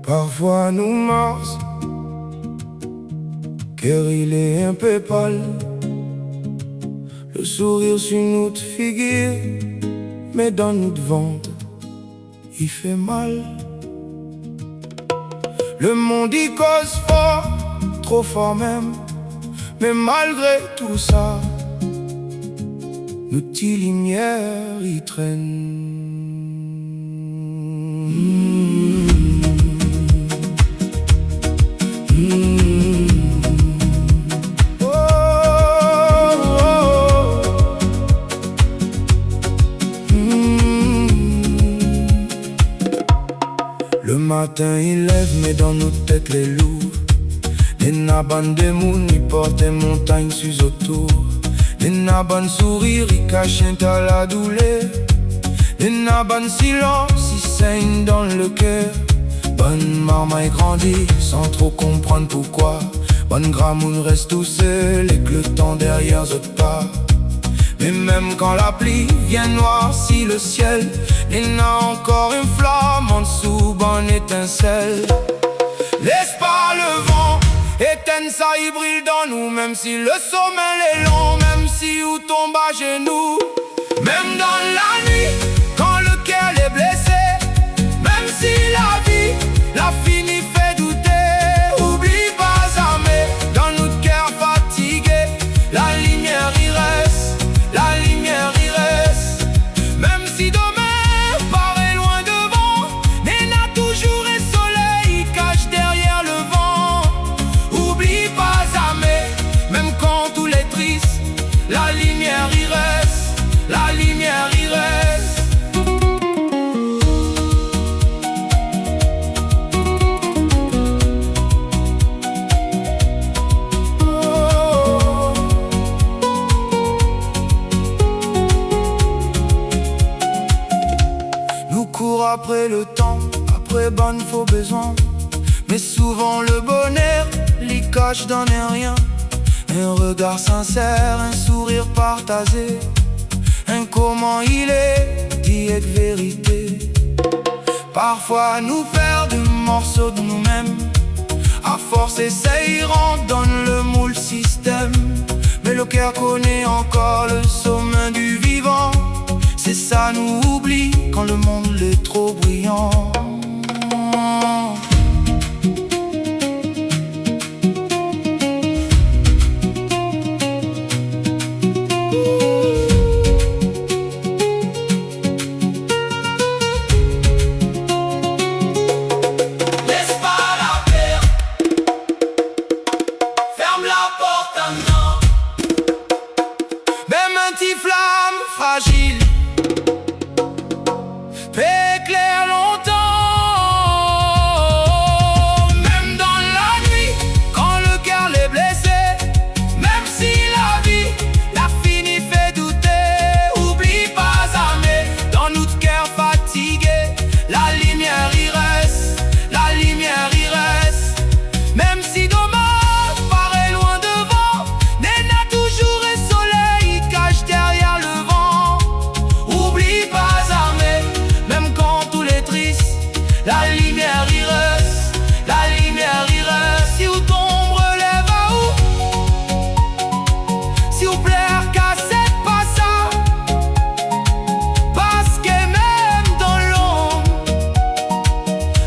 Parfois nous Mars, car il est un peu pâle, le sourire sur notre figure, mais dans notre ventre, il fait mal. Le monde y cause fort, trop fort même, mais malgré tout ça, nos petites lumières y traînent. Le matin il lève mais dans nos têtes les loups. Les naban de moun y portent montagne sur autour. Les naban sourire y cachent à la douleur. Les naban silence y saigne dans le cœur. Bonne maman est grandie sans trop comprendre pourquoi. Bonne gramoun reste tout seul et que le temps derrière autres pas. Mais même quand la pluie vient noircir le ciel, il n'a encore une flamme en dessous, bonne étincelle. Laisse pas le vent éteindre ça, il brille dans nous. Même si le sommeil est long, même si on tombe à genoux. Même dans la nuit, quand le cœur est blessé, même si la vie la finit fait douter, oublie pas jamais, dans notre cœur fatigué, la lumière y reste, la lumière y reste. Même si demain paraît loin devant, Nena toujours un soleil cache derrière le vent. Oublie pas jamais, même quand tout est triste, la lumière y reste, la lumière y reste. Après le temps, après bonne faux besoin, mais souvent le bonheur l'y cache dans rien. Un regard sincère, un sourire partagé, un comment il est, dit être vérité. Parfois nous perdons un morceau de nous-mêmes, à force essayant dans le moule système. Mais le cœur connaît encore le sommeil du vivant. C'est ça nous oublie quand le monde est trop brillant. Laisse pas la peur, ferme la porte maintenant. Même un petit flamme fragile éclaire longtemps. Même dans la nuit, quand le cœur est blessé, même si la vie la finit fait douter, oublie pas jamais, dans notre cœur fatigué, la lumière y reste, la lumière y reste. Même si demain paraît loin devant, Nena toujours un soleil cache derrière le vent. Oublie pas jamais, même quand tout est triste, la lumière y reste, la lumière y reste. Si vous tombe, relève à où? Si vous plaire, cassette pas ça. Parce que même dans l'ombre,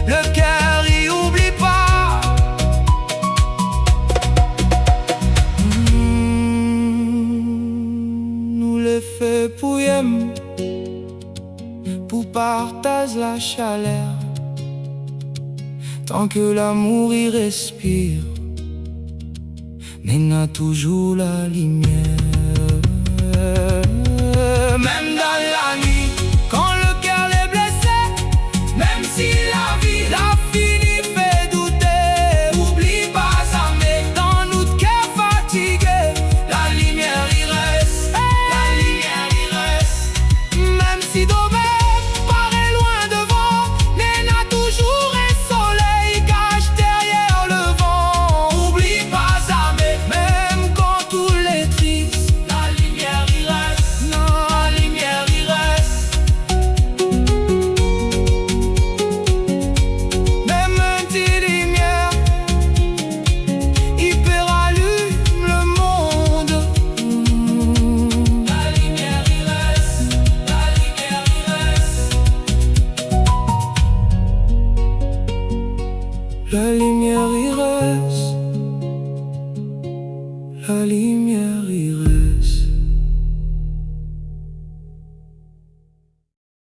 le cœur y oublie pas. Nous les fait pour aimer, pour partager la chaleur. Tant que l'amour y respire, Nena toujours la lumière. Même dans la nuit, quand le cœur est blessé, même si la vie la finit fait douter, oublie pas jamais, dans notre cœur fatigué, la lumière y reste, la lumière y reste. Même si demain paraît loin devant, La lumière y reste, la lumière.